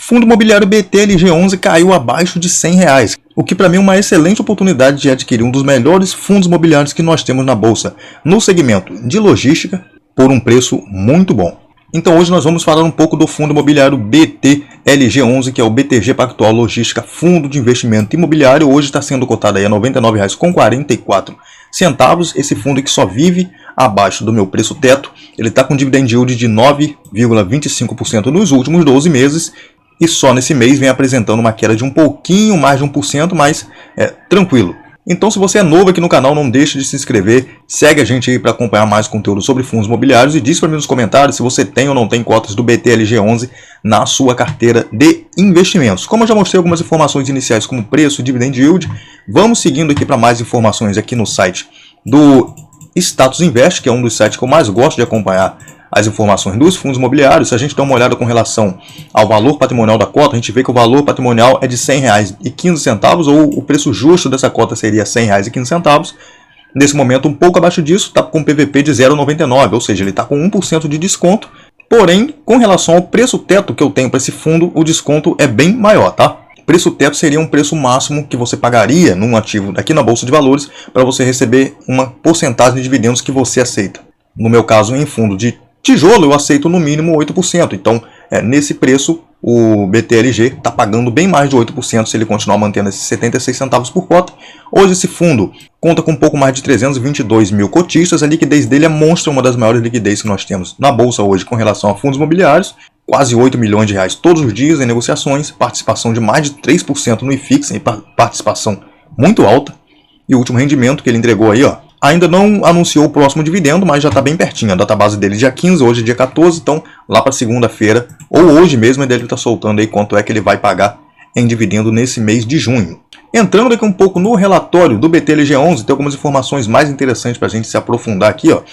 Fundo imobiliário BTLG11 caiu abaixo de R$100, o que para mim é uma excelente oportunidade de adquirir um dos melhores fundos imobiliários que nós temos na bolsa, no segmento de logística, por um preço muito bom. Então hoje nós vamos falar um pouco do fundo imobiliário BTLG11, que é o BTG Pactual Logística Fundo de Investimento Imobiliário. Hoje está sendo cotado aí a R$ 99,44. Esse fundo que só vive abaixo do meu preço teto. Ele está com dividend yield de 9,25% nos últimos 12 meses. E só nesse mês vem apresentando uma queda de um pouquinho mais de 1%, mas tranquilo. Então, se você é novo aqui no canal, não deixe de se inscrever, segue a gente aí para acompanhar mais conteúdo sobre fundos imobiliários e diz para mim nos comentários se você tem ou não tem cotas do BTLG11 na sua carteira de investimentos. Como eu já mostrei algumas informações iniciais como preço e dividend yield, vamos seguindo aqui para mais informações aqui no site do Status Invest, que é um dos sites que eu mais gosto de acompanhar as informações dos fundos imobiliários. Se a gente der uma olhada com relação ao valor patrimonial da cota, a gente vê que o valor patrimonial é de R$ 100,15, ou o preço justo dessa cota seria R$ 100,15. Nesse momento, um pouco abaixo disso, está com PVP de 0,99, ou seja, ele está com 1% de desconto. Porém, com relação ao preço teto que eu tenho para esse fundo, o desconto é bem maior, tá? Preço teto seria um preço máximo que você pagaria num ativo aqui na Bolsa de Valores para você receber uma porcentagem de dividendos que você aceita. No meu caso, em fundo de tijolo, eu aceito no mínimo 8%. Então, nesse preço, o BTLG está pagando bem mais de 8% se ele continuar mantendo esses 76 centavos por cota. Hoje, esse fundo conta com um pouco mais de 322 mil cotistas. A liquidez dele é monstro, uma das maiores liquidez que nós temos na Bolsa hoje com relação a fundos imobiliários. Quase R$8 milhões todos os dias em negociações, participação de mais de 3% no IFIX, participação muito alta. E o último rendimento que ele entregou aí, ó, ainda não anunciou o próximo dividendo, mas já está bem pertinho. A database dele dia 15, hoje é dia 14, então lá para segunda-feira, ou hoje mesmo, ele deve estar soltando aí quanto é que ele vai pagar em dividendo nesse mês de junho. Entrando aqui um pouco no relatório do BTLG11, tem algumas informações mais interessantes para a gente se aprofundar aqui, ó,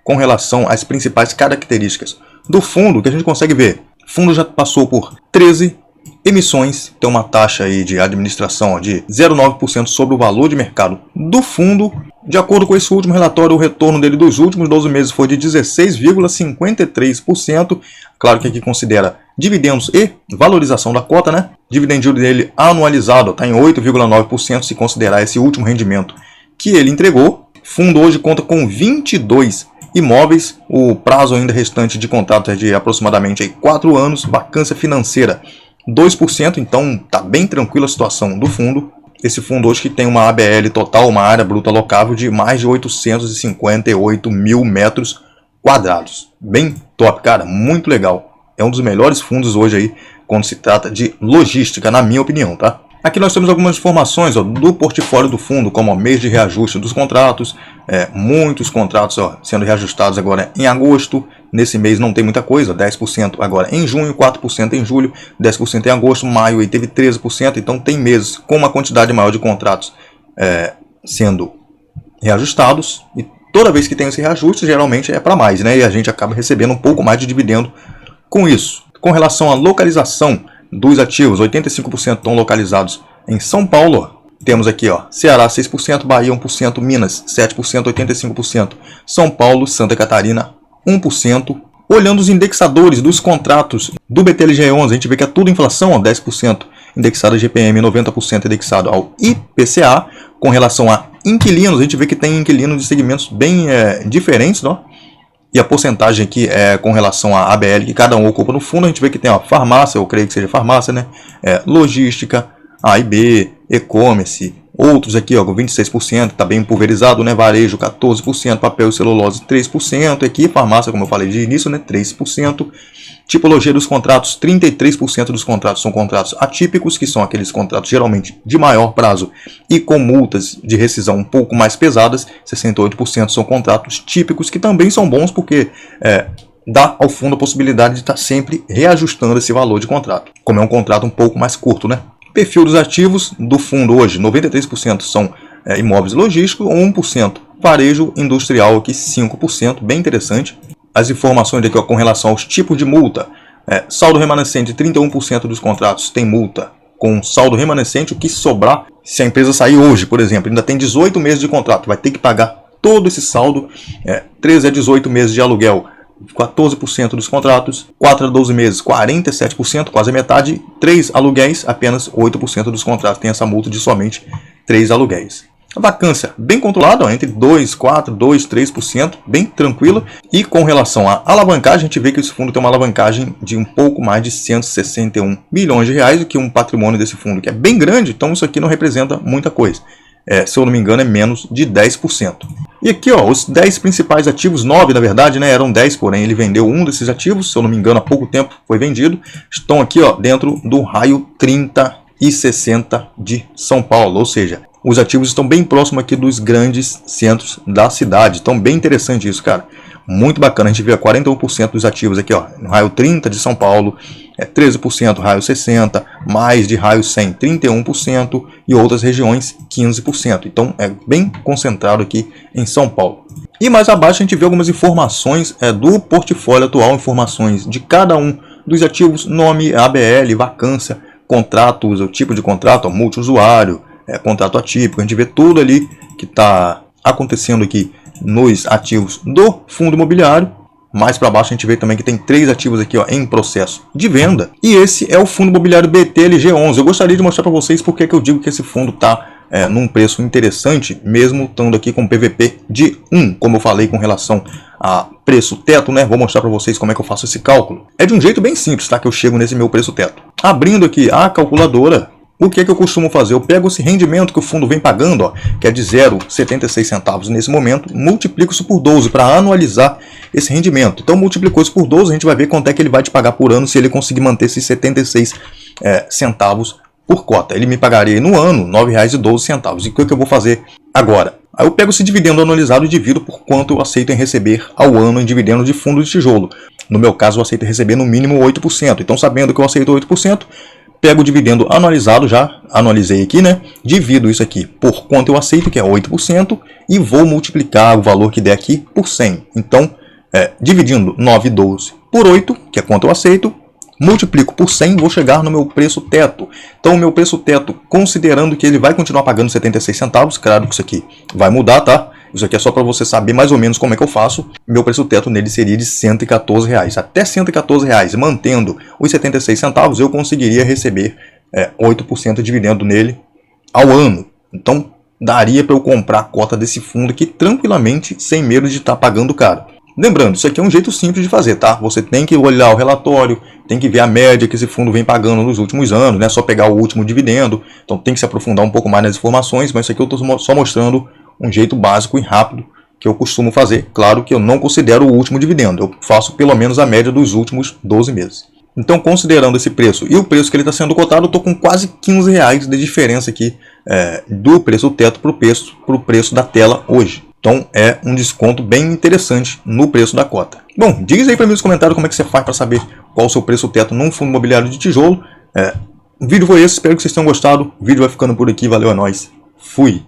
com relação às principais características do fundo, que a gente consegue ver. O fundo já passou por 13 emissões, tem uma taxa aí de administração de 0,9% sobre o valor de mercado do fundo. De acordo com esse último relatório, o retorno dele dos últimos 12 meses foi de 16,53%. Claro que aqui considera dividendos e valorização da cota, né? Dividend yield dele anualizado está em 8,9% se considerar esse último rendimento que ele entregou. O fundo hoje conta com 22 imóveis, o prazo ainda restante de contrato é de aproximadamente aí 4 anos, vacância financeira 2%, então está bem tranquila a situação do fundo. Esse fundo hoje que tem uma ABL total, uma área bruta locável de mais de 858 mil metros quadrados. Bem top, cara, muito legal. É um dos melhores fundos hoje aí quando se trata de logística, na minha opinião, tá? Aqui nós temos algumas informações, ó, do portfólio do fundo, como o mês de reajuste dos contratos, muitos contratos, ó, sendo reajustados agora em agosto. Nesse mês não tem muita coisa, 10% agora em junho, 4% em julho, 10% em agosto, maio aí teve 13%, então tem meses com uma quantidade maior de contratos sendo reajustados, e toda vez que tem esse reajuste geralmente é para mais, né? E a gente acaba recebendo um pouco mais de dividendo com isso. Com relação à localização dos ativos, 85% estão localizados em São Paulo. Temos aqui, ó, Ceará 6%, Bahia 1%, Minas 7%, 85%, São Paulo, Santa Catarina 1%. Olhando os indexadores dos contratos do BTLG11, a gente vê que é tudo inflação, ó, 10% indexado a GPM, 90% indexado ao IPCA. Com relação a inquilinos, a gente vê que tem inquilinos de segmentos bem diferentes, ó. E a porcentagem aqui com relação à ABL que cada um ocupa no fundo, a gente vê que tem, ó, farmácia, eu creio que seja farmácia, né? Logística, A e B, e-commerce, outros aqui, ó, com 26%, está bem pulverizado, né? Varejo 14%, papel e celulose 3%, aqui farmácia, como eu falei de início, né? 3%. Tipologia dos contratos, 33% dos contratos são contratos atípicos, que são aqueles contratos geralmente de maior prazo e com multas de rescisão um pouco mais pesadas. 68% são contratos típicos, que também são bons porque dá ao fundo a possibilidade de estar sempre reajustando esse valor de contrato, como é um contrato um pouco mais curto, né? Perfil dos ativos do fundo hoje, 93% são imóveis logísticos, 1% varejo industrial, aqui 5%, bem interessante. As informações aqui, ó, com relação aos tipos de multa, saldo remanescente, 31% dos contratos tem multa com saldo remanescente. O que sobrar, se a empresa sair hoje, por exemplo, ainda tem 18 meses de contrato, vai ter que pagar todo esse saldo. 13 a 18 meses de aluguel 14% dos contratos, 4 a 12 meses, 47%, quase a metade, 3 aluguéis, apenas 8% dos contratos tem essa multa de somente 3 aluguéis. A vacância bem controlada, ó, entre 2, 4, 2, 3%, bem tranquilo. E com relação à alavancagem, a gente vê que esse fundo tem uma alavancagem de um pouco mais de 161 milhões de reais, o que um patrimônio desse fundo que é bem grande, então isso aqui não representa muita coisa. Se eu não me engano, é menos de 10%. E aqui, ó, os 10 principais ativos, 9 na verdade, né, eram 10, porém ele vendeu um desses ativos, se eu não me engano, há pouco tempo foi vendido. Estão aqui, ó, dentro do raio 30 e 60 de São Paulo, ou seja, os ativos estão bem próximos aqui dos grandes centros da cidade. Então, bem interessante isso, cara. Muito bacana. A gente vê 41% dos ativos aqui, ó, no raio 30 de São Paulo, 13% raio 60, mais de raio 100, 31% e outras regiões 15%. Então, é bem concentrado aqui em São Paulo. E mais abaixo a gente vê algumas informações do portfólio atual, informações de cada um dos ativos, nome, ABL, vacância, contratos, o tipo de contrato, multiusuário, contrato atípico. A gente vê tudo ali que está acontecendo aqui nos ativos do fundo imobiliário. Mais para baixo a gente vê também que tem 3 ativos aqui, ó, em processo de venda. E esse é o fundo imobiliário BTLG11. Eu gostaria de mostrar para vocês porque que eu digo que esse fundo está num preço interessante, mesmo estando aqui com PVP de 1, como eu falei com relação a preço teto, né? Vou mostrar para vocês como é que eu faço esse cálculo. É de um jeito bem simples, tá? Que eu chego nesse meu preço teto. Abrindo aqui a calculadora, o que é que eu costumo fazer? Eu pego esse rendimento que o fundo vem pagando, ó, que é de 0,76 centavos nesse momento, multiplico isso por 12 para anualizar esse rendimento. Então, multiplicou isso por 12, a gente vai ver quanto é que ele vai te pagar por ano se ele conseguir manter esses 76 centavos por cota. Ele me pagaria no ano R$ 9,12. E o que eu vou fazer agora? Aí eu pego esse dividendo anualizado e divido por quanto eu aceito em receber ao ano em dividendo de fundo de tijolo. No meu caso, eu aceito receber no mínimo 8%. Então, sabendo que eu aceito 8%, pego o dividendo anualizado, já anualizei aqui, né? Divido isso aqui por quanto eu aceito, que é 8%, e vou multiplicar o valor que der aqui por 100. Então, dividindo 9,12 por 8, que é quanto eu aceito, multiplico por 100, vou chegar no meu preço teto. Então, o meu preço teto, considerando que ele vai continuar pagando 76 centavos, claro que isso aqui vai mudar, tá? Isso aqui é só para você saber mais ou menos como é que eu faço. Meu preço teto nele seria de R$ 114. Até R$ 114, mantendo os 76 centavos, eu conseguiria receber 8% de dividendo nele ao ano. Então, daria para eu comprar a cota desse fundo aqui tranquilamente, sem medo de estar pagando caro. Lembrando, isso aqui é um jeito simples de fazer, tá? Você tem que olhar o relatório, tem que ver a média que esse fundo vem pagando nos últimos anos, né? Só pegar o último dividendo. Então, tem que se aprofundar um pouco mais nas informações, mas isso aqui eu estou só mostrando um jeito básico e rápido que eu costumo fazer. Claro que eu não considero o último dividendo, eu faço pelo menos a média dos últimos 12 meses. Então, considerando esse preço e o preço que ele está sendo cotado, eu estou com quase R$ 15 de diferença aqui do preço teto para o preço da tela hoje. Então, é um desconto bem interessante no preço da cota. Bom, diz aí para mim nos comentários como é que você faz para saber qual o seu preço teto num fundo imobiliário de tijolo. O vídeo foi esse, espero que vocês tenham gostado. O vídeo vai ficando por aqui, valeu, é nóis. Fui!